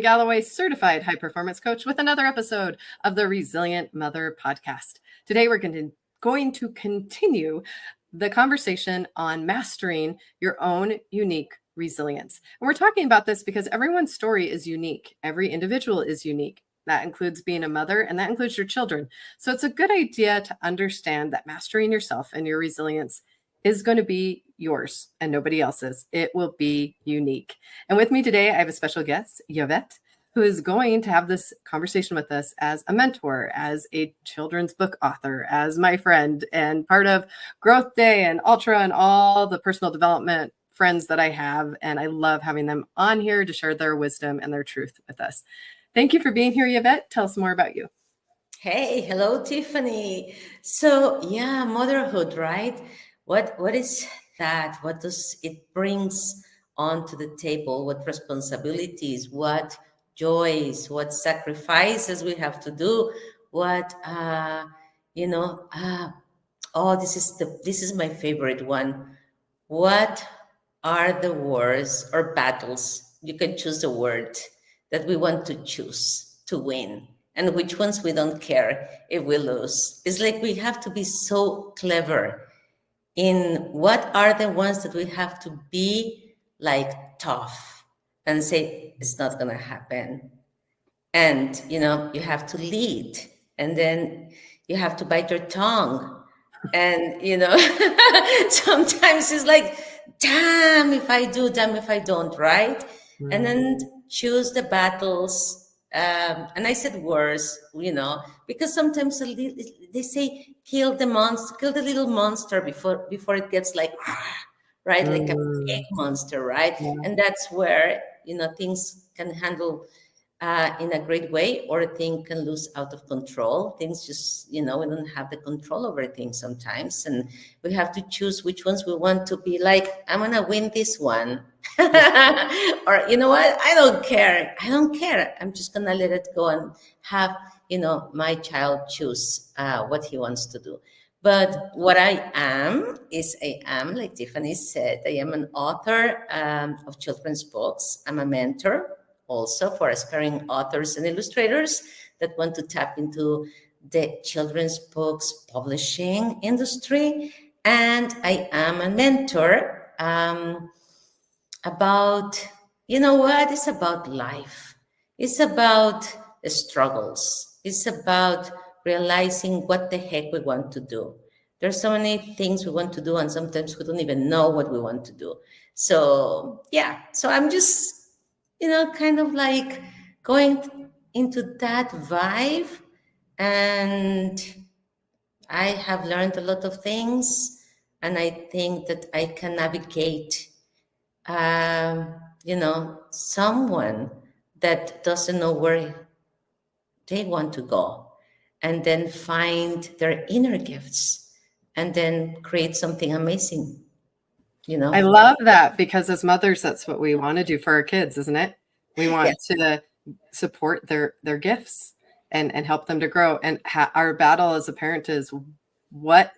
Tiffany Galloway, certified high performance coach, with another episode of the Resilient Mother podcast. Today, we're going to continue the conversation on mastering your own unique resilience. And we're talking about this because everyone's story is unique. Every individual is unique. That includes being a mother, and that includes your children. So it's a good idea to understand that mastering yourself and your resilience is going to be yours and nobody else's. It will be unique. And with me today, I have a special guest, Yvette, who is going to have this conversation with us as a mentor, as a children's book author, as my friend, and part of Growth Day and Ultra and all the personal development friends that I have. And I love having them on here to share their wisdom and their truth with us. Thank you for being here, Yvette. Tell us more about you. Hey, hello, Tiffany. So yeah, motherhood, right? What is that? What does it brings onto the table? What responsibilities? What joys? What sacrifices we have to do? What oh, this is my favorite one. What are the wars or battles? You can choose the word that we want to choose to win, and which ones we don't care if we lose. It's like we have to be so clever in what are the ones that we have to be like tough and say, it's not going to happen. And, you have to lead, and then you have to bite your tongue. And, sometimes it's like, damn if I do, damn if I don't, right? Mm-hmm. And then choose the battles. And I said worse, because sometimes they say kill the little monster before it gets like, right, like a big monster, right? Yeah. And that's where things can handle in a great way, or a thing can lose out of control. Things just, we don't have the control over things sometimes, and we have to choose which ones we want to be like, I'm gonna win this one. Or you know what, I don't care, I'm just gonna let it go and have my child choose what he wants to do. But what I am is, like Tiffany said, I am an author of children's books. I'm a mentor also for aspiring authors and illustrators that want to tap into the children's books publishing industry. And I am a mentor about, it's about life. It's about the struggles. It's about realizing what the heck we want to do. There's so many things we want to do, and sometimes we don't even know what we want to do. So, yeah, so I'm just, kind of like going into that vibe, and I have learned a lot of things, and I think that I can navigate someone that doesn't know where they want to go, and then find their inner gifts, and then create something amazing. I love that, because as mothers, that's what we want to do for our kids, isn't it? We want to support their gifts and help them to grow. And our battle as a parent is, what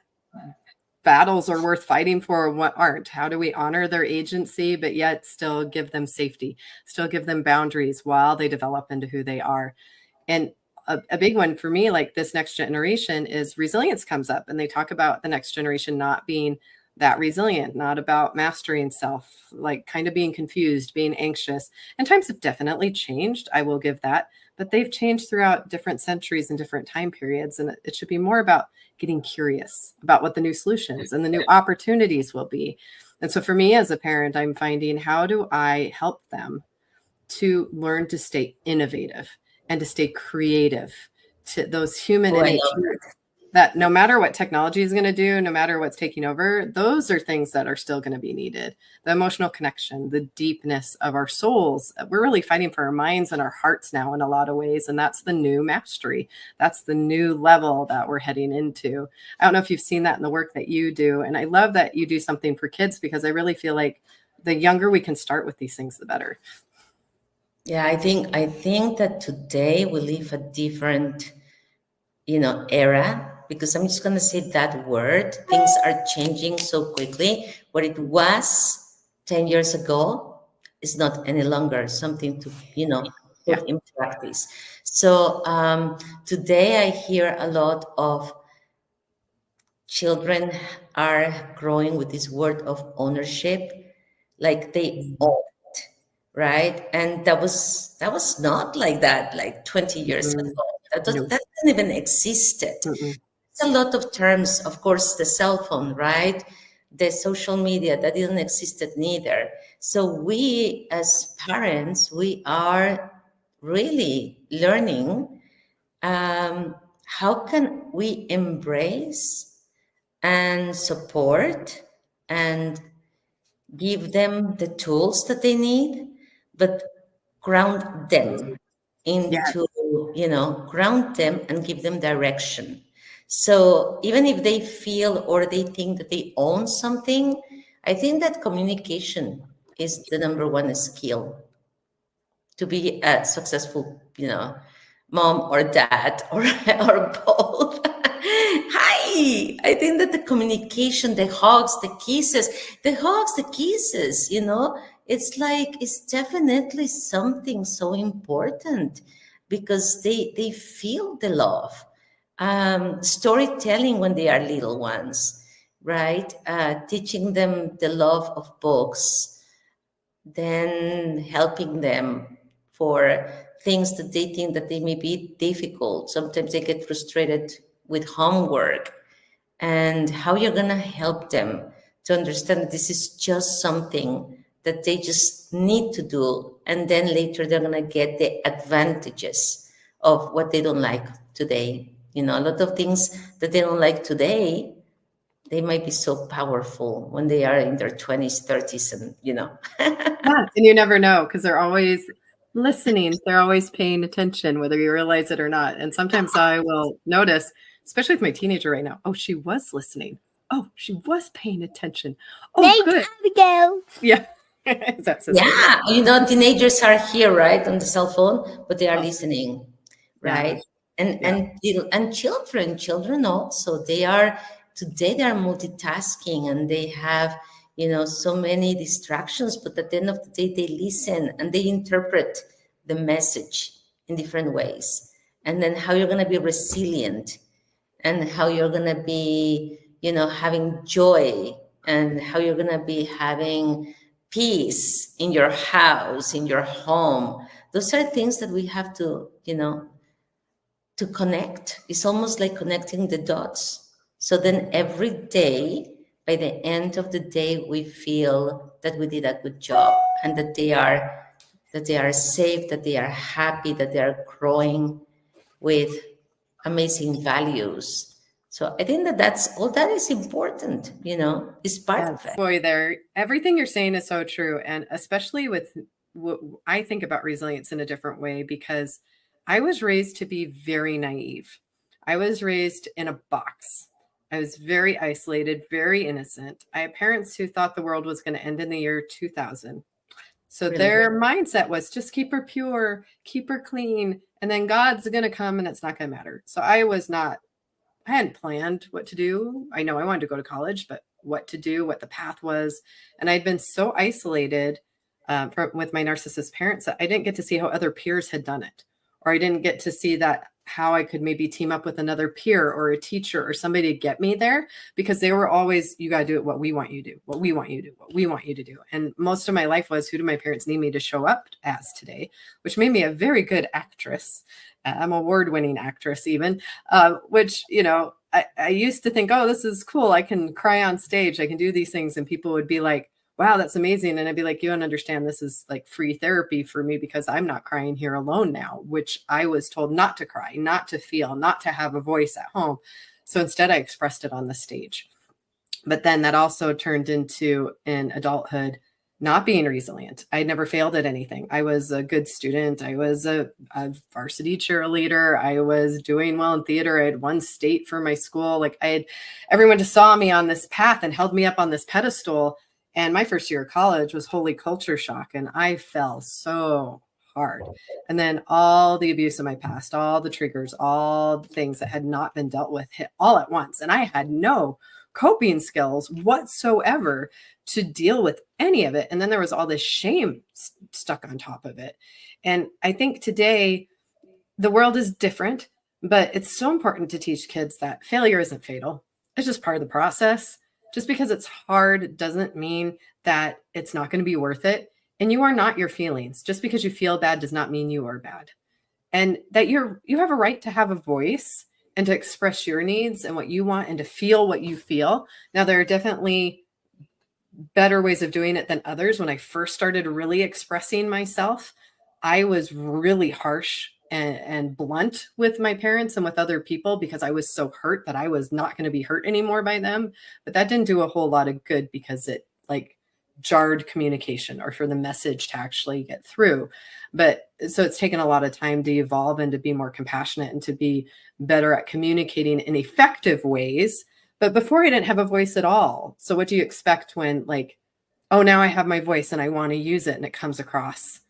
battles are worth fighting for and what aren't? How do we honor their agency, but yet still give them safety, still give them boundaries while they develop into who they are? And a big one for me, like this next generation, is resilience comes up, and they talk about the next generation not being that resilient, not about mastering self, like kind of being confused, being anxious. And times have definitely changed, I will give that, but they've changed throughout different centuries and different time periods. And it should be more about getting curious about what the new solutions and the new opportunities will be. And so for me as a parent, I'm finding, how do I help them to learn to stay innovative and to stay creative, to those human innate truths that no matter what technology is going to do, no matter what's taking over, those are things that are still going to be needed. The emotional connection, the deepness of our souls. We're really fighting for our minds and our hearts now in a lot of ways. And that's the new mastery. That's the new level that we're heading into. I don't know if you've seen that in the work that you do. And I love that you do something for kids, because I really feel like the younger we can start with these things, the better. Yeah, I think that today we live a different, era, because I'm just going to say that word. Things are changing so quickly. What it was 10 years ago is not any longer something to, Yeah. put in practice. So today I hear a lot of children are growing with this word of ownership, like they Mhm. own it, right? And that was not like that like 20 years Mhm. ago. No. That didn't even existed. Mm-mm. It's a lot of terms, of course, the cell phone, right? The social media, that didn't existed neither. So we as parents, we are really learning how can we embrace and support and give them the tools that they need, but ground them Yes. into, ground them and give them direction. So even if they feel or they think that they own something, I think that communication is the number one skill to be a successful, mom or dad or or both. Hi, I think that the communication, the hugs, the kisses, it's definitely something so important because they feel the love. Storytelling when they are little ones, right? Teaching them the love of books, then helping them for things that they think that they may be difficult. Sometimes they get frustrated with homework, and how you're going to help them to understand that this is just something that they just need to do, and then later they're going to get the advantages of what they don't like today. A lot of things that they don't like today, they might be so powerful when they are in their 20s, 30s, and Yeah, and you never know because they're always listening. They're always paying attention, whether you realize it or not. And sometimes I will notice, especially with my teenager right now, oh, she was listening. Oh, she was paying attention. Oh, Thanks, good. Abigail. Yeah. Is that sister? Yeah, teenagers are here, right, on the cell phone, but they are Oh, listening, yeah. right? And Yeah. children also, today they are multitasking and they have, so many distractions, but at the end of the day, they listen and they interpret the message in different ways. And then how you're going to be resilient and how you're going to be, having joy and how you're going to be having peace in your house, in your home. Those are things that we have to, to connect. It's almost like connecting the dots. So then every day, by the end of the day, we feel that we did a good job and that they are safe, that they are happy, that they are growing with amazing values. So I think that that's all that is important, is part Yes. of it. Boy, everything you're saying is so true. And especially with what I think about resilience in a different way because I was raised to be very naive. I was raised in a box. I was very isolated, very innocent. I had parents who thought the world was going to end in the year 2000. So Really. their mindset was just keep her pure, keep her clean, and then God's going to come and it's not going to matter. So I hadn't planned what to do. I know I wanted to go to college, but what to do, what the path was. And I'd been so isolated with my narcissist parents that I didn't get to see how other peers had done it. Or I didn't get to see that how I could maybe team up with another peer or a teacher or somebody to get me there because they were always, you got to do it what we want you to do, what we want you to do, what we want you to do. And most of my life was, who do my parents need me to show up as today, which made me a very good actress. I'm award-winning actress even, which, I used to think, oh, this is cool. I can cry on stage. I can do these things. And people would be like, wow, that's amazing. And I'd be like, you don't understand. This is like free therapy for me because I'm not crying here alone now, which I was told not to cry, not to feel, not to have a voice at home. So instead I expressed it on the stage. But then that also turned into in adulthood, not being resilient. I never failed at anything. I was a good student. I was a varsity cheerleader. I was doing well in theater. I had won state for my school. Like everyone just saw me on this path and held me up on this pedestal. And my first year of college was holy culture shock. And I fell so hard. And then all the abuse of my past, all the triggers, all the things that had not been dealt with hit all at once. And I had no coping skills whatsoever to deal with any of it. And then there was all this shame stuck on top of it. And I think today the world is different, but it's so important to teach kids that failure isn't fatal. It's just part of the process. Just because it's hard doesn't mean that it's not going to be worth it. And you are not your feelings. Just because you feel bad does not mean you are bad. And that you have a right to have a voice and to express your needs and what you want and to feel what you feel. Now, there are definitely better ways of doing it than others. When I first started really expressing myself, I was really harsh and blunt with my parents and with other people because I was so hurt that I was not going to be hurt anymore by them. But that didn't do a whole lot of good because it like jarred communication or for the message to actually get through. But so it's taken a lot of time to evolve and to be more compassionate and to be better at communicating in effective ways. But before I didn't have a voice at all. So what do you expect when like, oh, now I have my voice and I want to use it and it comes across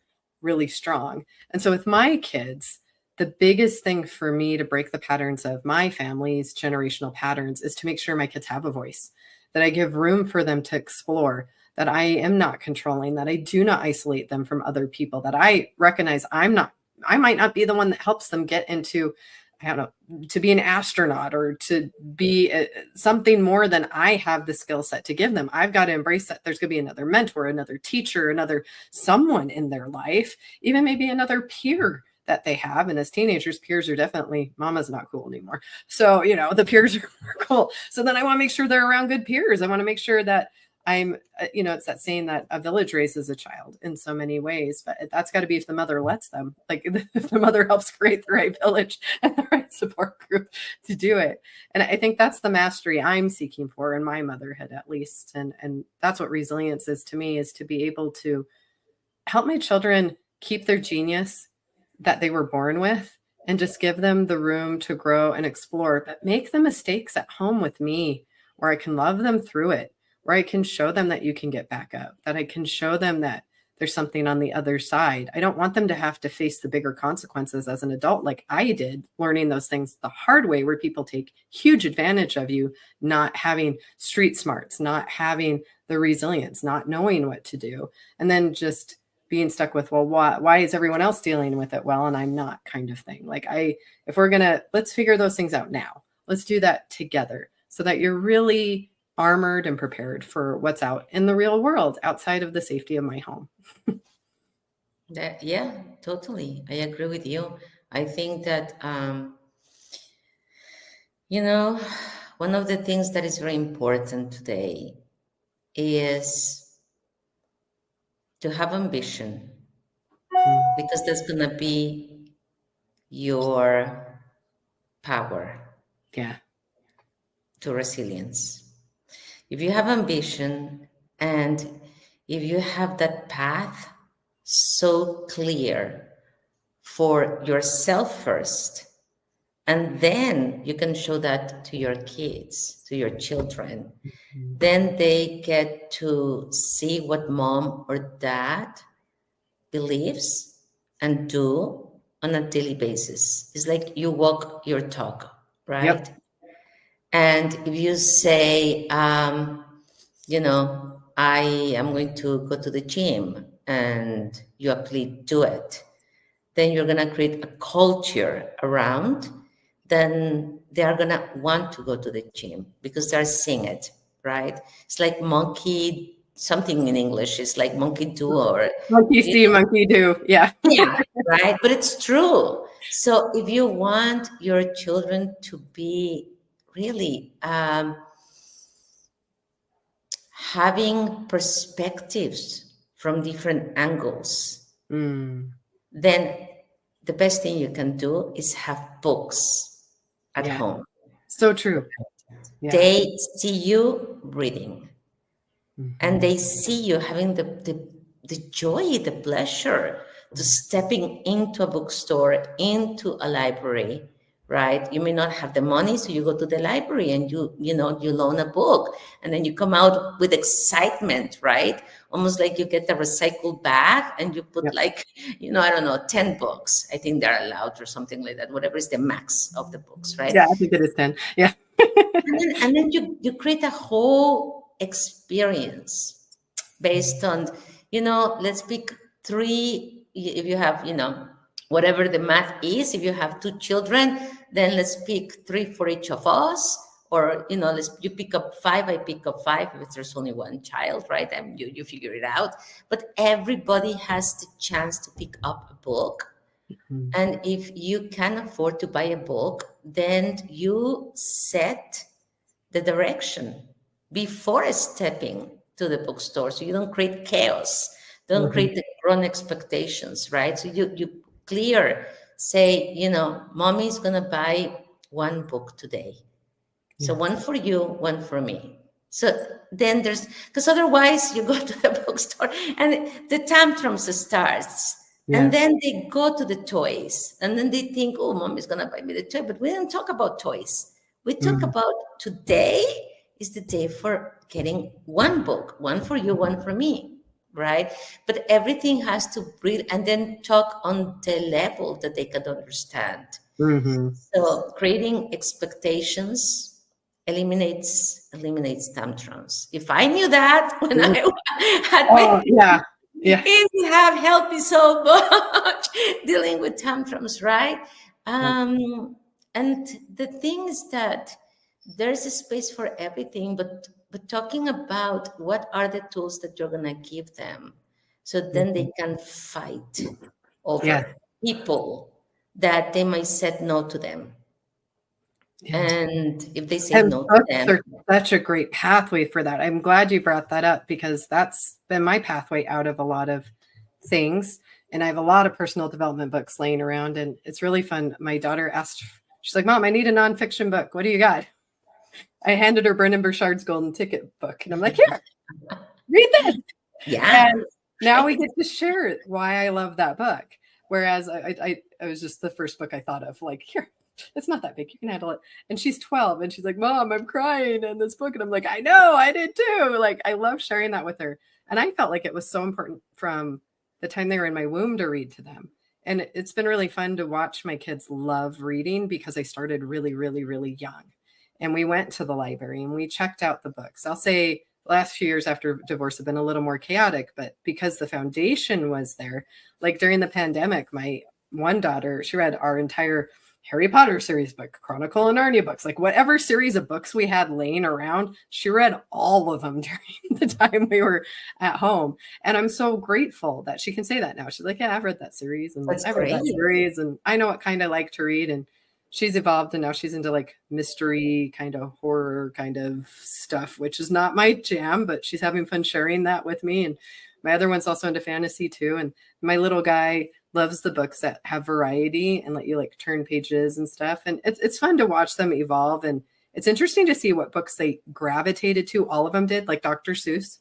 really strong. And so with my kids, the biggest thing for me to break the patterns of my family's generational patterns is to make sure my kids have a voice, that I give room for them to explore, that I am not controlling, that I do not isolate them from other people, that I recognize I might not be the one that helps them get into, I don't know, to be an astronaut or to be something more than I have the skill set to give them. I've got to embrace that there's going to be another mentor, another teacher, another someone in their life, even maybe another peer that they have. And as teenagers, peers are definitely, mama's not cool anymore. So, the peers are more cool. So then I want to make sure they're around good peers. I want to make sure that I'm, it's that saying that a village raises a child in so many ways, but that's got to be if the mother lets them, like if the mother helps create the right village and the right support group to do it. And I think that's the mastery I'm seeking for in my motherhood, at least. And that's what resilience is to me, is to be able to help my children keep their genius that they were born with and just give them the room to grow and explore, but make the mistakes at home with me where I can love them through it, where I can show them that you can get back up, that I can show them that there's something on the other side. I don't want them to have to face the bigger consequences as an adult like I did, learning those things the hard way, where people take huge advantage of you, not having street smarts, not having the resilience, not knowing what to do, and then just being stuck with, well, why is everyone else dealing with it well and I'm not, kind of thing. Like if we're let's figure those things out now. Let's do that together so that you're really armored and prepared for what's out in the real world outside of the safety of my home. Yeah, totally. I agree with you. I think that, one of the things that is very important today is to have ambition, because that's going to be your power. Yeah. To resilience. If you have ambition and if you have that path so clear for yourself first, and then you can show that to your kids, to your children, then they get to see what mom or dad believes and do on a daily basis. It's like you walk your talk, right? Yep. And if you say, I am going to go to the gym, and you actually do it, then you're going to create a culture around, then they are going to want to go to the gym because they're seeing it, right? It's like monkey, something in English is like monkey do, or monkey see, monkey do. Yeah. Yeah, right. But it's true. So if you want your children to be really having perspectives from different angles, then the best thing you can do is have books at home. So true. Yeah. They see you reading, and they see you having the joy, the pleasure to stepping into a bookstore, into a library, right? You may not have the money, so you go to the library and you loan a book, and then you come out with excitement, right? Almost like you get a recycled bag and you put like, I don't know, 10 books. I think they're allowed or something like that, whatever is the max of the books, right? Yeah, I think it is 10. Yeah. and then you create a whole experience based on, let's pick 3 if you have, whatever the math is, if you have 2 children, then let's pick 3 for each of us. Or, you pick up 5, I pick up 5 if there's only one child, right? And you figure it out. But everybody has the chance to pick up a book. Mhm. And if you can afford to buy a book, then you set the direction before stepping to the bookstore. So you don't create chaos, don't Mhm. create the wrong expectations, right? So you clear, say, mommy's going to buy 1 book today. So Yes. 1 for you, 1 for me. So then because otherwise you go to the bookstore and the tantrums starts. And Yes. then they go to the toys and then they think, oh, mom is going to buy me the toy. But we didn't talk about toys. We talk Mhm. about today is the day for getting 1 book, 1 for you, 1 for me, right? But everything has to breathe and then talk on the level that they can understand. Mhm. So creating expectations eliminates tantrums. If I knew that when I had Oh, my yeah. Yeah. it would have helped me so much dealing with tantrums, right? Yep. And the thing is that there's a space for everything, but talking about what are the tools that you're gonna give them, so then they Mhm. can fight Yes. over people that they might said no to them. Yes. And if they say And no to books them, are such a great pathway for that. I'm glad you brought that up because that's been my pathway out of a lot of things. And I have a lot of personal development books laying around, and it's really fun. My daughter asked, she's like, Mom, I need a nonfiction book. What do you got? I handed her Brendan Burchard's Golden Ticket book, and I'm like, here, read this. yeah, And now we get to share why I love that book. Whereas I was just the first book I thought of, like, here, it's not that big. You can handle it. And she's 12 and she's like, Mom, I'm crying in this book. And I'm like, I know, I did too. Like, I love sharing that with her. And I felt like it was so important from the time they were in my womb to read to them. And it's been really fun to watch my kids love reading because I started really, really, really young. And we went to the library and we checked out the books. I'll say the last few years after divorce have been a little more chaotic, but because the foundation was there, like during the pandemic, my one daughter, she read our entire Harry Potter series book, Chronicle and Narnia books, like whatever series of books we had laying around, she read all of them during the time we were at home. And I'm so grateful that she can say that now. She's like, yeah, I've read that series and that's I've read great. that series and I know what kind I like to read. And she's evolved and now she's into like mystery kind of horror kind of stuff, which is not my jam, but she's having fun sharing that with me. And my other one's also into fantasy too. And my little guy loves the books that have variety and let you like turn pages and stuff. And it's fun to watch them evolve. And it's interesting to see what books they gravitated to. All of them did, like Dr. Seuss.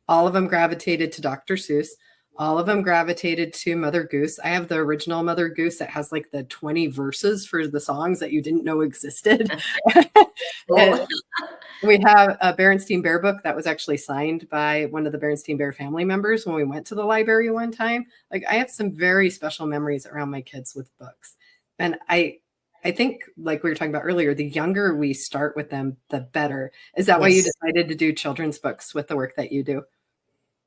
All of them gravitated to Dr. Seuss. All of them gravitated to Mother Goose. I have the original Mother Goose that has like the 20 verses for the songs that you didn't know existed. And we have a Berenstein Bear book that was actually signed by one of the Berenstein Bear family members when we went to the library one time. Like I have some very special memories around my kids with books. And I think like we were talking about earlier, the younger we start with them, the better. Is that why you Yes. decided to do children's books with the work that you do?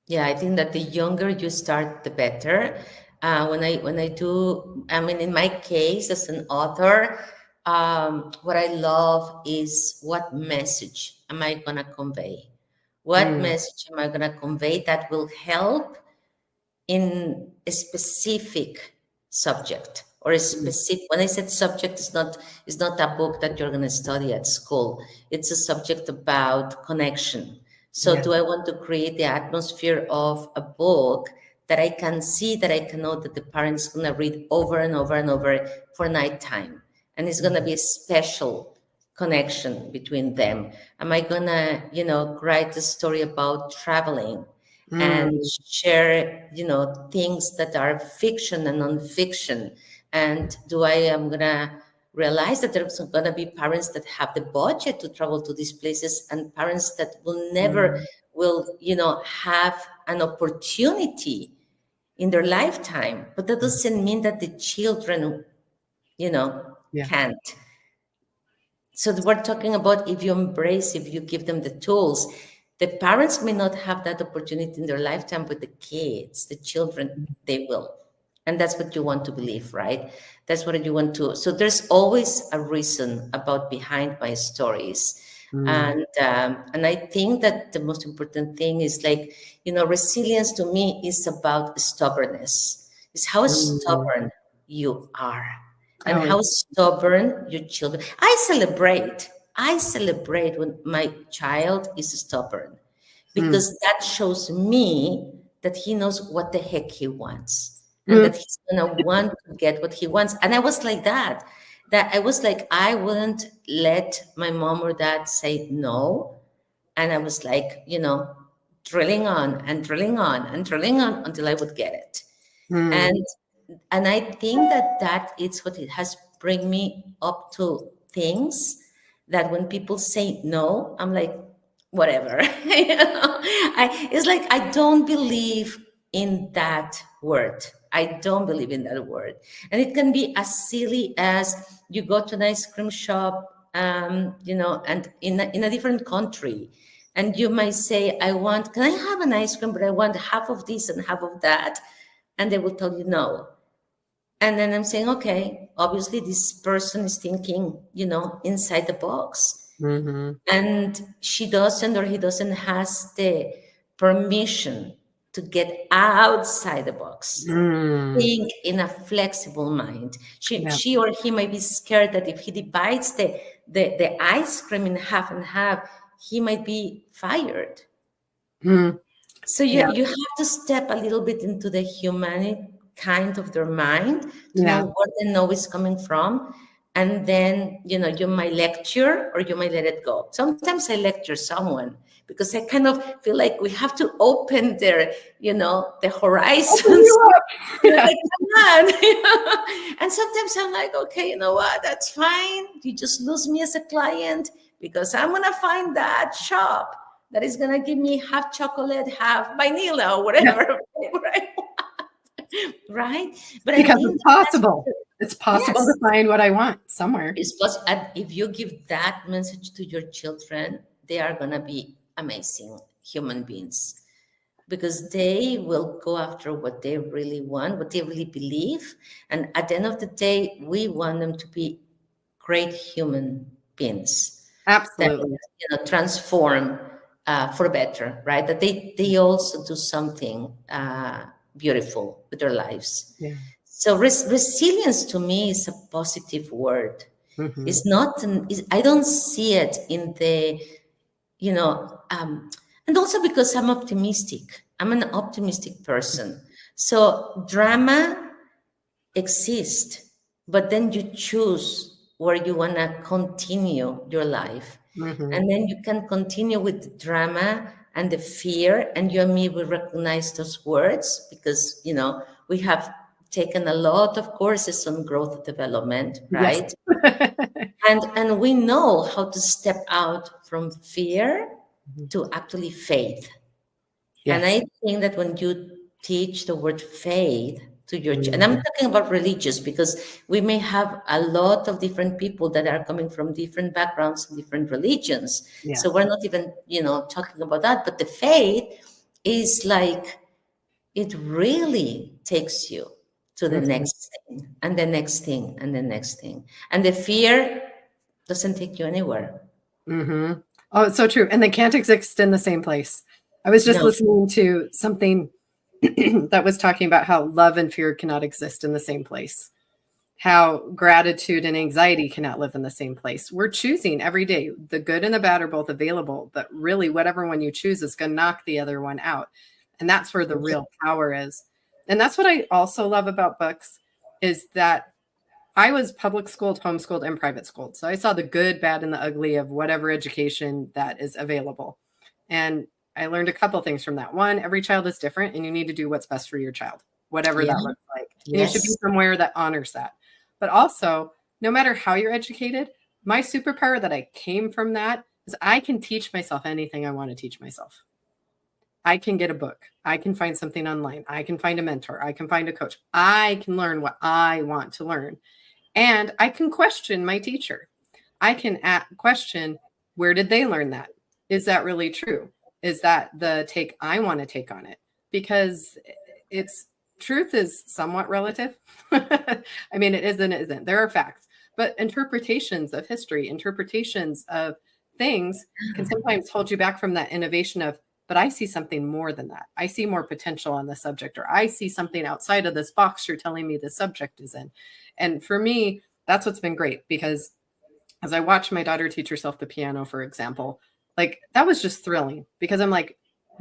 Yeah, I think that the younger you start, the better. When I do, I mean, in my case as an author, what I love is what message am I gonna convey? What Mm, message am I gonna convey that will help in a specific subject or a mm, specific, when I said subject, it's not a book that you're going to study at school. It's a subject about connection. So yeah. do I want to create the atmosphere of a book that I can see, that I can know that the parents going to read over and over and over for nighttime, and it's going to be a special connection between them? Am I going to write a story about traveling and Mm, share things that are fiction and non-fiction? And do I am gonna realize that there's gonna be parents that have the budget to travel to these places and parents that will never mm, will have an opportunity in their lifetime? But that doesn't mean that the children yeah. can't. So we're talking about, if you embrace, if you give them the tools, the parents may not have that opportunity in their lifetime, but the kids, the children, they will. And that's what you want to believe, right? That's what you want to. So there's always a reason about behind my stories. Mm. And I think that the most important thing is like, resilience to me is about stubbornness. It's how Mm. stubborn you are and Oh, how stubborn your children. I celebrate when my child is stubborn, mm. because that shows me that he knows what the heck he wants, and Mm. that he's gonna want to get what he wants. And I was like that. That I was like, I wouldn't let my mom or dad say no. And I was like, drilling on and drilling on and drilling on until I would get it. Mm. And I think that that is what it has bring me up to things that when people say no, I'm like, whatever. It's like I don't believe in that word. I don't believe in that word. And it can be as silly as you go to an ice cream shop, and in a different country. And you might say, can I have an ice cream, but I want half of this and half of that. And they will tell you no. And then I'm saying, okay, obviously this person is thinking, inside the box. Mhm. And she doesn't, or he doesn't has the permission to get outside the box. Mm. Think in a flexible mind. She, Yeah. she or he might be scared that if he divides the ice cream in half and half, he might be fired. Mm. So Yeah. you have to step a little bit into the humanity kind of their mind to know Yeah. where the no is coming from. And then, you might lecture or you might let it go. Sometimes I lecture someone because I kind of feel like we have to open the Open horizons. you up. Yeah. Like, come on. And sometimes I'm like, okay, you know what? That's fine. You just lose me as a client because I'm going to find that shop that is going to give me half chocolate, half vanilla, or Yeah. whatever flavor I want. Right? But I Because think it's that's possible. It's possible to yes, find what I want somewhere. it's possible. And if you give that message to your children, they are going to be amazing human beings because they will go after what they really want, what they really believe. And at the end of the day, we want them to be great human beings that Absolutely. transform for better, right? That they also do something beautiful with their lives. Yeah. So resilience to me is a positive word. Mhm. It's not. I don't see it in the and also because I'm optimistic. I'm an optimistic person. So drama exists, but then you choose where you want to continue your life. Mhm. And then you can continue with the drama and the fear. And you and me will recognize those words because, we have taken a lot of courses on growth development, Yes. right? And we know how to step out from fear Mhm. to actually faith. And Yes. I think that when you teach the word faith to your and I'm Mhm. talking about religious because we may have a lot of different people that are coming from different backgrounds and different religions. Yeah. So we're not even, talking about that. But the faith is like it really takes you to the Mhm. next thing and the next thing and the next thing. And the fear doesn't take you anywhere. Mhm. Oh, it's so true. And they can't exist in the same place. I was just No. listening to something that was talking about how love and fear cannot exist in the same place. How gratitude and anxiety cannot live in the same place. We're choosing every day. The good and the bad are both available, but really, whatever one you choose is going to knock the other one out. And that's where the real power is. And that's what I also love about books is that I was public schooled, homeschooled, and private schooled. So I saw the good, bad, and the ugly of whatever education that is available. And I learned a couple things from that. One, every child is different, and you need to do what's best for your child, whatever Yeah. that looks like. And you should be Yes. somewhere that honors that. But also, no matter how you're educated, my superpower that I came from that is I can teach myself anything I want to teach myself. I can get a book. I can find something online. I can find a mentor. I can find a coach. I can learn what I want to learn. And I can question my teacher. I can question, where did they learn that? Is that really true? Is that the take I want to take on it? Because it's truth is somewhat relative. I mean, it is and it isn't. There are facts, but interpretations of history, interpretations of things can sometimes hold you back from that innovation of, but I see something more than that. I see more potential on the subject, or I see something outside of this box you're telling me the subject is in. And for me, that's what's been great, because as I watched my daughter teach herself the piano, for example, like that was just thrilling, because I'm like,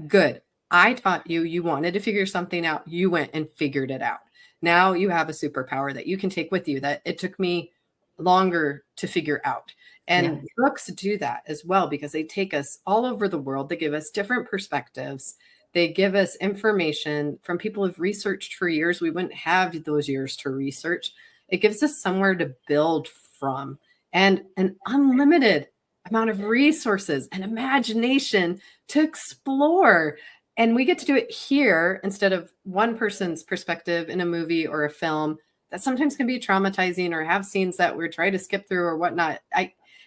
good. I taught you, you wanted to figure something out. You went and figured it out. Now you have a superpower that you can take with you that it took me longer to figure out. Yeah. And books do that as well, because they take us all over the world. They give us different perspectives. They give us information from people who've researched for years. We wouldn't have those years to research. It gives us somewhere to build from, and an unlimited amount of resources and imagination to explore. And we get to do it here instead of one person's perspective in a movie or a film that sometimes can be traumatizing, or have scenes that we're trying to skip through or whatnot.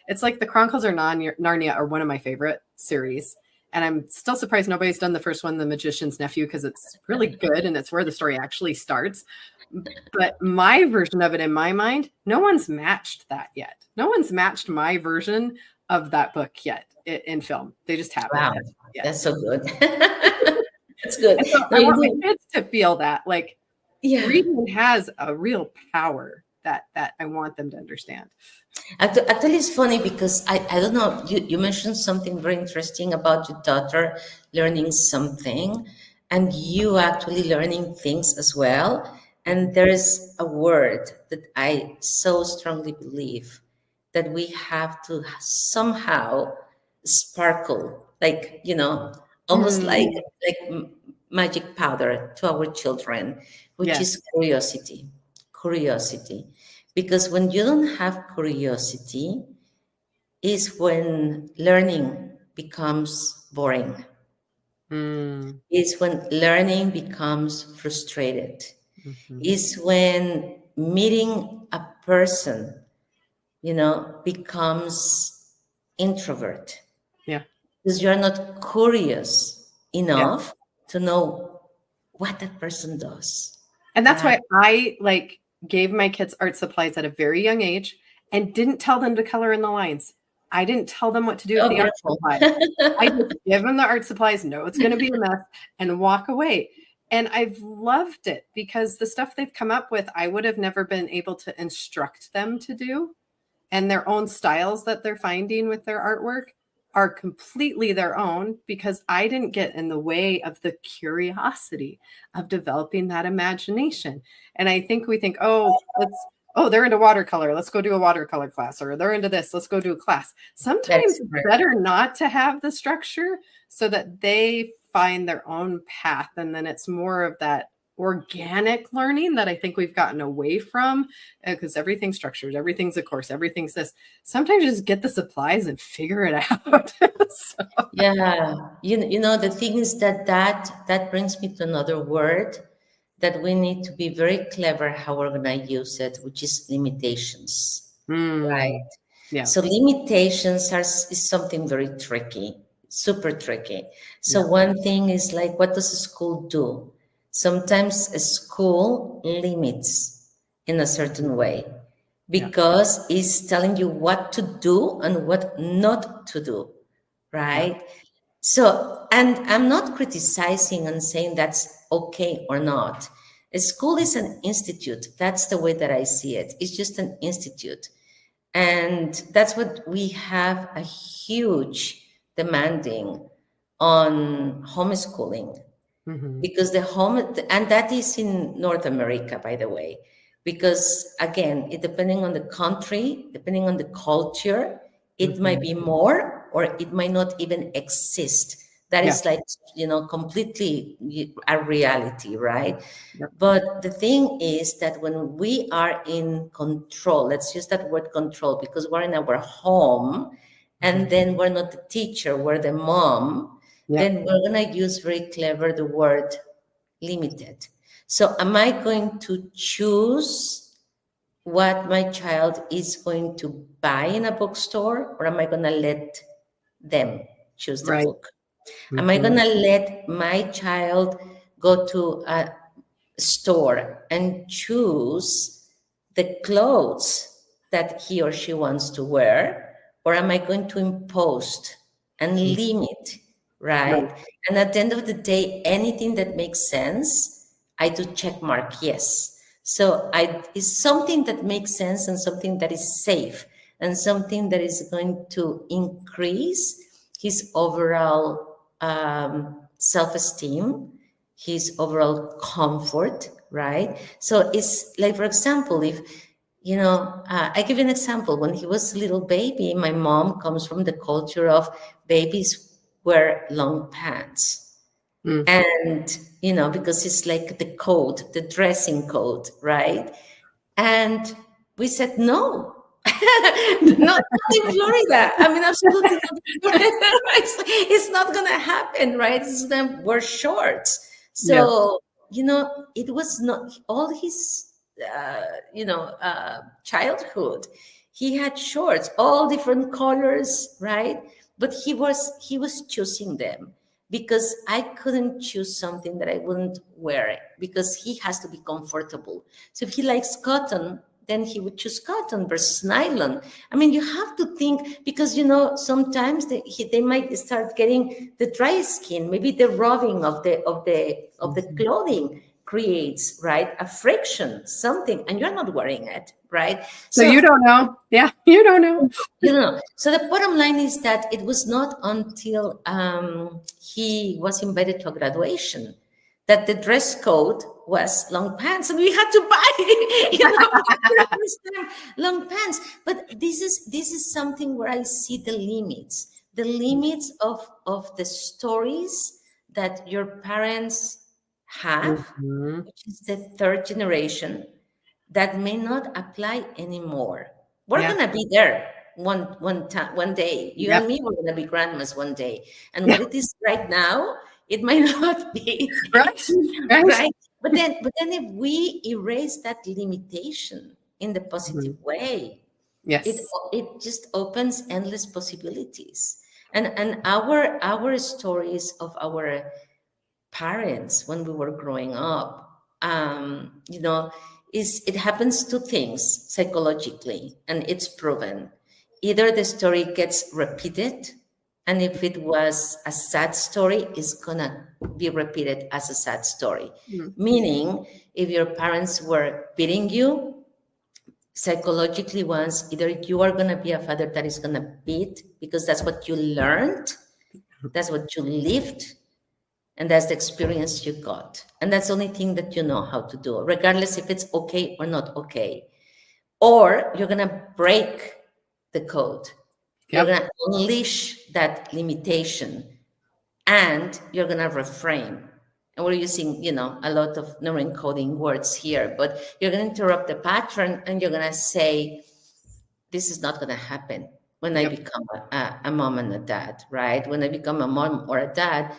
It's like the Chronicles of Narnia are one of my favorite series. And I'm still surprised nobody's done the first one, The Magician's Nephew, because it's really good and it's where the story actually starts. But my version of it, in my mind, no one's matched that yet. No one's matched my version of that book yet in film. They just haven't. Wow, Yeah. that's so good. That's good. And so No, I want my kids to feel that, like, yeah. reading has a real power that I want them to understand. Actually, it's funny because I don't know, you mentioned something very interesting about your daughter learning something, and you actually learning things as well. And there's a word that I so strongly believe that we have to somehow sparkle, like, almost like magic powder to our children, which Yes. is curiosity. Curiosity. Because when you don't have curiosity, is when learning becomes boring. Is when learning becomes frustrated. Is when meeting a person, becomes introvert. Yeah. Because you're not curious Yeah. enough to know what that person does. And that's why I gave my kids art supplies at a very young age and didn't tell them to color in the lines. I didn't tell them what to do with the art supplies. I just give them the art supplies, know it's going to be a mess, and walk away. And I've loved it, because the stuff they've come up with, I would have never been able to instruct them to do. And their own styles that they're finding with their artwork are completely their own, because I didn't get in the way of the curiosity of developing that imagination. And I think we think, they're into watercolor, let's go do a watercolor class, or they're into this, let's go do a class. Sometimes it's better not to have the structure, so that they find their own path. And then it's more of that organic learning that I think we've gotten away from, because everything's structured, everything's a course, everything's this. Sometimes you just get the supplies and figure it out. Yeah, the thing is that brings me to another word that we need to be very clever how we're gonna use it, which is limitations, right? Yeah. So limitations is something very tricky, super tricky. So one thing is like, what does a school do? Sometimes a school limits in a certain way, because it's telling you what to do and what not to do, right? So, and I'm not criticizing and saying that's okay or not. A school is an institute. That's the way that I see it. It's just an institute. And that's what we have a huge demanding on homeschooling. Because and that is in North America, by the way, because again, depending on the country, depending on the culture, it might be more, or it might not even exist. That is like, completely a reality, right? But the thing is that when we are in control, let's use that word control, because we're in our home, and then we're not the teacher, we're the mom, then we're going to use very clever the word limited. So am I going to choose what my child is going to buy in a bookstore, or am I going to let them choose the book? Am I going to let my child go to store and choose the clothes that he or she wants to wear, or am I going to impose and limit, right? And at the end of the day, anything that makes sense, I do check mark yes. So it's something that makes sense and something that is safe and something that is going to increase his overall self-esteem, his overall comfort, right? So it's like, for example, if, I give you an example. When he was a little baby, my mom comes from the culture of babies wear long pants. And, because it's like the code, the dressing code, right? And we said, no, not in Florida. I mean, absolutely not in Florida. It's not going to happen, right? It's going to wear shorts. So, it was not all his, childhood. He had shorts, all different colors, right? But he was choosing them because I couldn't choose something that I wouldn't wear it because he has to be comfortable. So if he likes cotton, then he would choose cotton versus nylon. I mean, you have to think because, sometimes they might start getting the dry skin, maybe the rubbing of the clothing creates, right, a friction, something, and you're not wearing it, right? So you don't know. Yeah, you don't know. So the bottom line is that it was not until he was invited to a graduation that the dress code was long pants, and we had to buy, for the first time, long pants. But this is something where I see the limits of the stories that your parents have, which is the third generation, that may not apply anymore. We're gonna be there one day. You and me, we're gonna be grandmas one day. And what it is right now, it might not be. Right? But then if we erase that limitation in the positive way, it just opens endless possibilities. And our stories of our parents when we were growing up, it happens to things psychologically, and it's proven. Either the story gets repeated, and if it was a sad story, it's gonna be repeated as a sad story. Meaning, if your parents were beating you, psychologically once, either you are gonna be a father that is gonna beat because that's what you learned, that's what you lived, and that's the experience you got. And that's the only thing that you know how to do, regardless if it's okay or not okay. Or you're going to break the code. You're going to unleash that limitation, and you're going to reframe. And we're using, a lot of neuroencoding words here, but you're going to interrupt the pattern, and you're going to say, this is not going to happen when I become a mom and a dad, right? When I become a mom or a dad,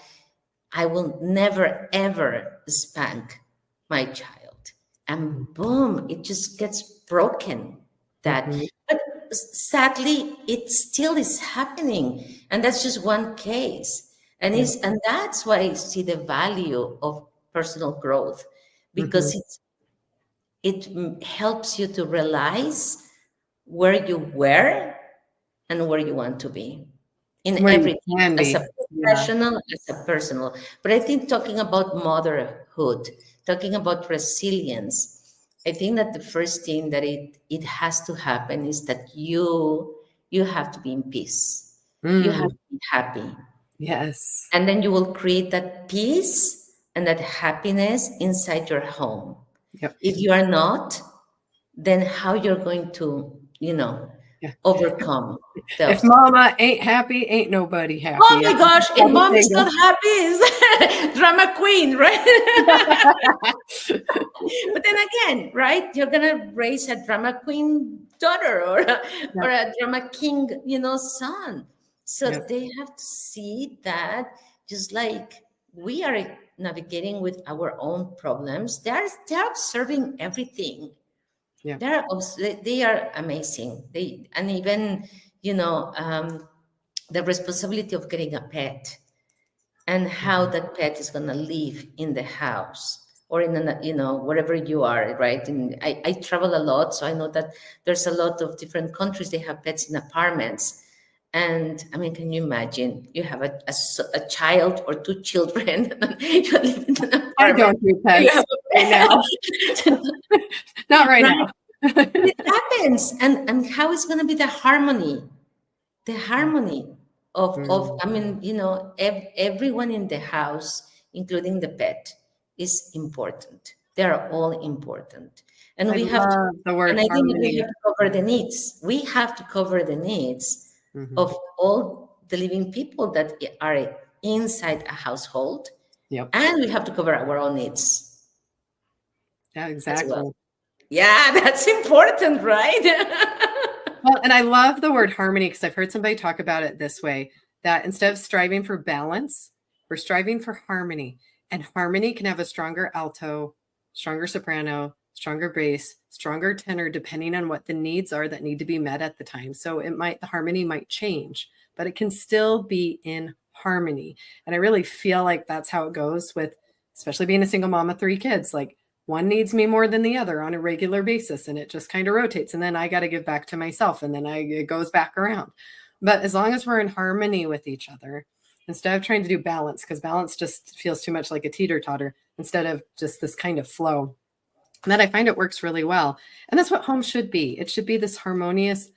I will never, ever spank my child. And boom, it just gets broken. But sadly, it still is happening. And that's just one case. And that's why I see the value of personal growth, because it helps you to realize where you were and where you want to be. In everything, as a professional, as a personal. But I think talking about motherhood, talking about resilience, I think that the first thing that it has to happen is that you have to be in peace. You have to be happy. Yes. And then you will create that peace and that happiness inside your home. If you are not, then how you're going to, overcome those. If mama ain't happy, ain't nobody happy. Oh my gosh, if mom is not happy, is drama queen, right? But then again, right, you're gonna raise a drama queen daughter or a drama king, son. So they have to see that just like we are navigating with our own problems, they're observing everything. They are amazing. And even the responsibility of getting a pet and how that pet is going to live in the house or in wherever you are, right? And I travel a lot, so I know that there's a lot of different countries, they have pets in apartments. And I mean, can you imagine you have a child or two children and you live in an I apartment, don't do you pets have right now. Not right right? now. It happens. And how is going to be the harmony? The harmony of Mm. I mean, everyone in the house, including the pet, is important. They are all important. And I we have to, love the word and I think that we harmony. have to cover the needs. We have to cover the needs Mhm. of all the living people that are inside a household. Yep. And we have to cover our own needs Yeah, as well. exactly. Yeah, that's important, right? Well, and I love the word harmony because I've heard somebody talk about it this way, that instead of striving for balance, we're striving for harmony. And harmony can have a stronger alto, stronger soprano, stronger bass, stronger tenor, depending on what the needs are that need to be met at the time. So the harmony might change, but it can still be in harmony. And I really feel like that's how it goes with, especially being a single mom of 3 kids. Like, one needs me more than the other on a regular basis, and it just kind of rotates, and then I got to give back to myself, and then it goes back around. But as long as we're in harmony with each other, instead of trying to do balance, because balance just feels too much like a teeter-totter, instead of just this kind of flow, and that I find it works really well. And that's what home should be. It should be this harmonious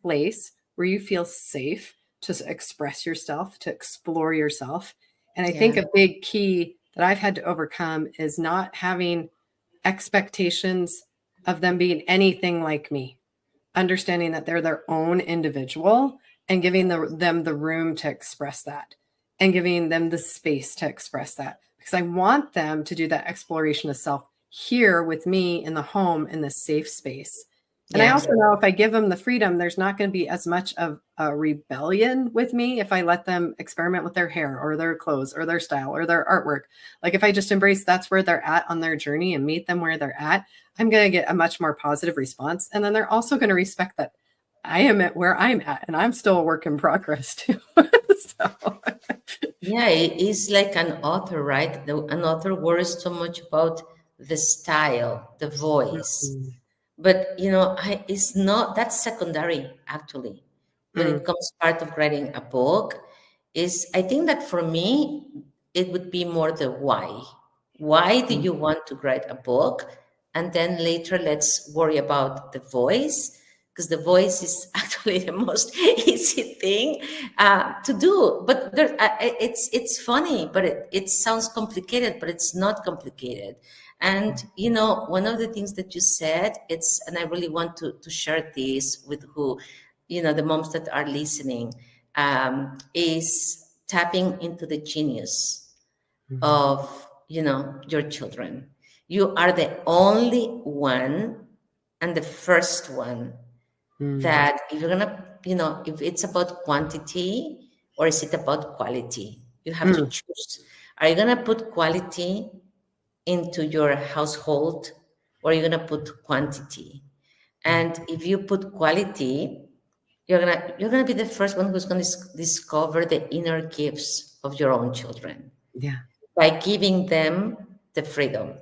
place where you feel safe to express yourself, to explore yourself. And I think Yeah. a big key that I've had to overcome is not having expectations of them being anything like me, understanding that they're their own individual and giving them the room to express that and giving them the space to express that, because I want them to do that exploration of self here with me in the home, in the safe space. And I Yeah. also know if I give them the freedom, there's not going to be as much of a rebellion with me if I let them experiment with their hair or their clothes or their style or their artwork. Like, if I just embrace that's where they're at on their journey and meet them where they're at, I'm going to get a much more positive response. And then they're also going to respect that I am at where I'm at and I'm still a work in progress too. So. Yeah, it's like an author, right? An author worries so much about the style, the voice. Mm, But it's not, that's secondary actually. When it mm, comes part of writing a book, is I think that for me, it would be more the why. Why do mm, you want to write a book? And then later, let's worry about the voice, because the voice is actually the most easy thing to do. But it's funny, but it sounds complicated, but it's not complicated. And one of the things that you said, and I really want to share this with the moms that are listening, is tapping into the genius mm, of your children. You are the only one and the first one mm, that, if you're gonna, if it's about quantity or is it about quality, you have to mm, choose. Are you gonna put quality into your household, or are you gonna put quantity? mm. And if you put quality, you're gonna be the first one who's gonna discover the inner gifts of your own children Yeah. by giving them the freedom,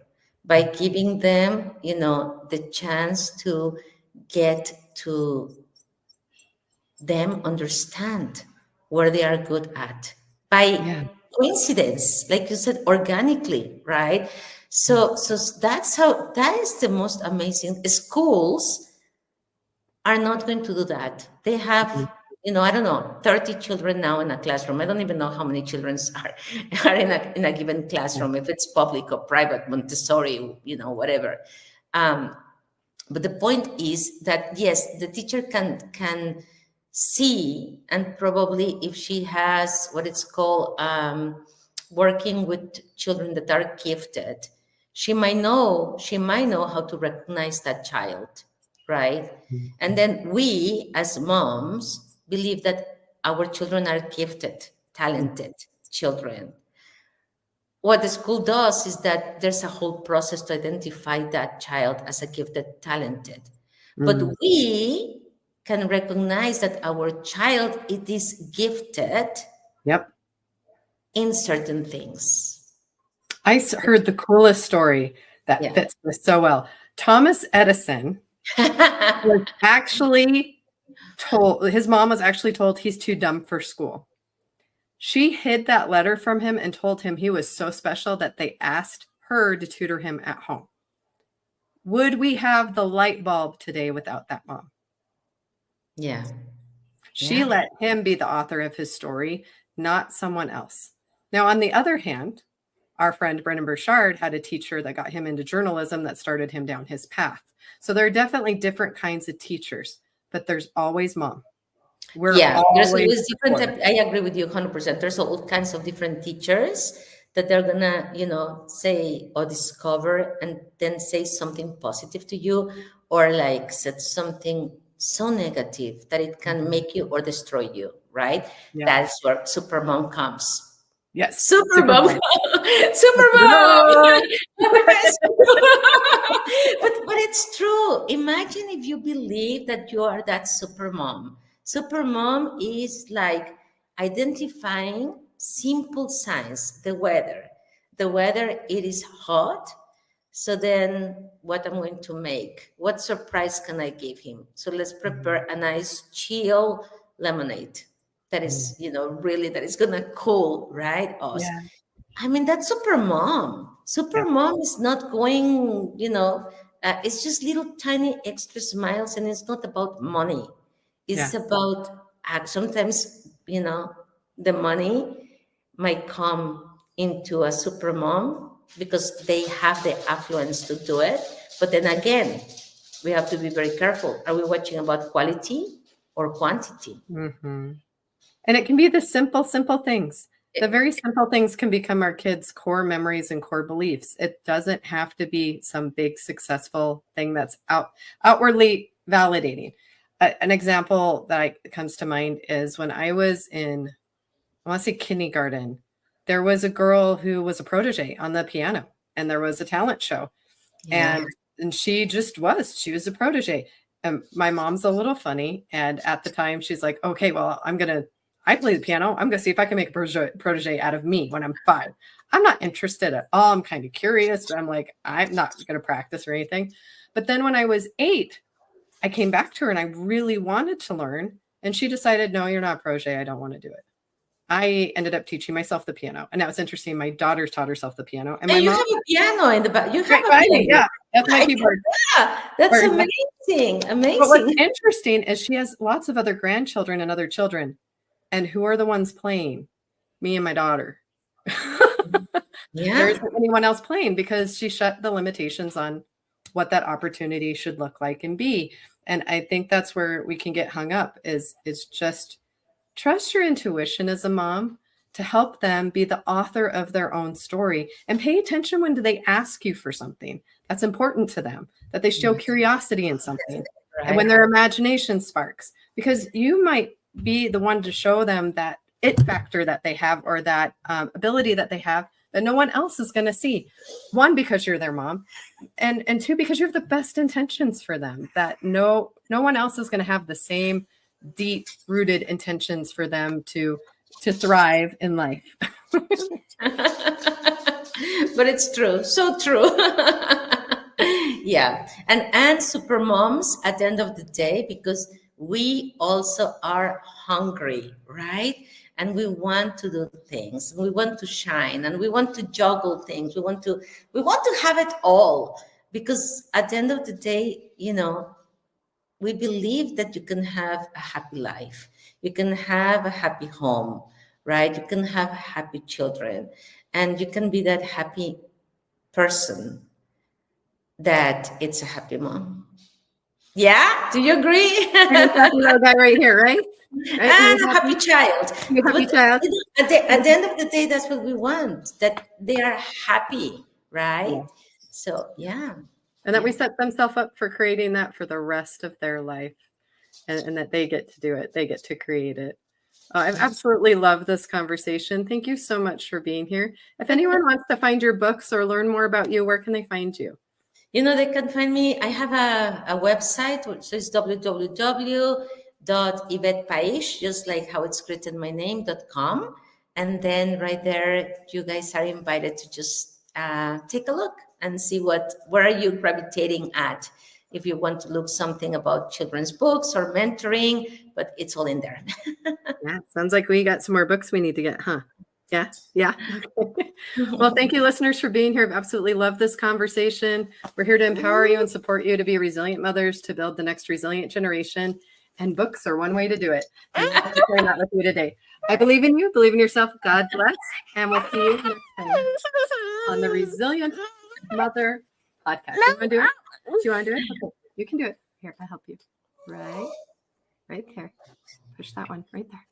by giving them, the chance to get to them understand where they are good at by Yeah. coincidence, like you said, organically, right? Mm, So that is the most amazing. Schools are not going to do that. They have, mm, I don't know, 30 children now in a classroom. I don't even know how many children are in a given yeah. classroom, if it's public or private, Montessori, whatever. Um, but the point is that, yes, the teacher can see, and probably if she has what it's called working with children that are gifted, she might know how to recognize that child, right? Mm, And then we as moms believe that our children are gifted, mm, talented children. What the school does is that there's a whole process to identify that child as a gifted, talented. But mm. we can recognize that our child, it is gifted Yep. in certain things. Heard the coolest story that Yeah. fits this so well. Thomas Edison was actually told, his mom was actually told he's too dumb for school. She hid that letter from him and told him he was so special that they asked her to tutor him at home. Would we have the light bulb today without that mom? Yeah. She Yeah. let him be the author of his story, not someone else. Now, on the other hand, our friend Brennan Burchard had a teacher that got him into journalism that started him down his path. So there are definitely different kinds of teachers, but there's always mom. We're Yeah, there's always always different supportive. I agree with you 100%. There's all kinds of different teachers that they're gonna, say or discover and then say something positive to you, or like said something so negative that it can make you or destroy you, right? Yeah. That's where Supermom comes. Yes. Supermom. Supermom. But it's true. Imagine if you believe that you are that supermom. Supermom is like identifying simple signs, the weather. The weather, it is hot. So then what I'm going to make? What surprise can I give him? So let's prepare a nice chill lemonade that is, really that is gonna cool, right? Us. Yeah. I mean, that's super mom. Super mom is not going, it's just little tiny extra smiles, and it's not about money. It's about sometimes, the money might come into a super mom because they have the affluence to do it. But then again, we have to be very careful. Are we watching about quality or quantity? Mm-hmm. And it can be the simple things. The very simple things can become our kids' core memories and core beliefs. It doesn't have to be some big successful thing that's outwardly validating. An example that comes to mind is when I was in, I want to say kindergarten, there was a girl who was a protege on the piano, and there was a talent show. Yeah. And she was a protege. And my mom's a little funny. And at the time she's like, okay, well, I play the piano. I'm going to see if I can make a protege out of me when I'm 5. I'm not interested at all. I'm kind of curious. I'm like, I'm not going to practice or anything. But then when I was 8, I came back to her and I really wanted to learn. And she decided, no, you're not a protege. I don't want to do it. I ended up teaching myself the piano. And that was interesting. My daughter taught herself the piano. And my you mom have a piano in the back. You have right a by piano. me. Yeah, that's my keyboard. Yeah, that's amazing. Amazing. But what's interesting is she has lots of other grandchildren and other children. And who are the ones playing? Me and my daughter. Yeah. There isn't anyone else playing because she shut the limitations on what that opportunity should look like and be. And I think that's where we can get hung up is just trust your intuition as a mom to help them be the author of their own story, and pay attention when they ask you for something that's important to them, that they show curiosity in something, Right. and when their imagination sparks, because you might be the one to show them that it factor that they have, or that ability that they have that no one else is going to see. 1, because you're their mom, and 2, because you have the best intentions for them, that no one else is going to have the same deep rooted intentions for them to thrive in life. But it's true. So true. Yeah. And super moms at the end of the day, because we also are hungry, right? And we want to do things. We want to shine, and we want to juggle things. We want to have it all, because at the end of the day, we believe that you can have a happy life. You can have a happy home, right? You can have happy children, and you can be that happy person that it's a happy mom. Yeah? Do you agree? Happy little guy right here, right? And a happy child. Happy child. At the end of the day, that's what we want, that they are happy, right? Yeah. So, yeah. And that we set themselves up for creating that for the rest of their life, and that they get to do it. They get to create it. I've absolutely loved this conversation. Thank you so much for being here. If anyone wants to find your books or learn more about you, where can they find you? They can find me. I have a website, which is www.YvetteParis, just like how it's written, my name.com. And then right there, you guys are invited to just take a look and see where are you gravitating at. If you want to look something about children's books or mentoring, but it's all in there. Yeah, sounds like we got some more books we need to get, huh? Yeah, yeah. Well, thank you, listeners, for being here. I've absolutely loved this conversation. We're here to empower you and support you to be resilient mothers, to build the next resilient generation. And books are one way to do it. And I'm sharing that with you today. I believe in you. Believe in yourself. God bless. And we'll see you next time on the Resilient Mother podcast. You want to do it? Do you want to do it? Okay, you can do it. Here, I'll help you. Right there. Push that one right there.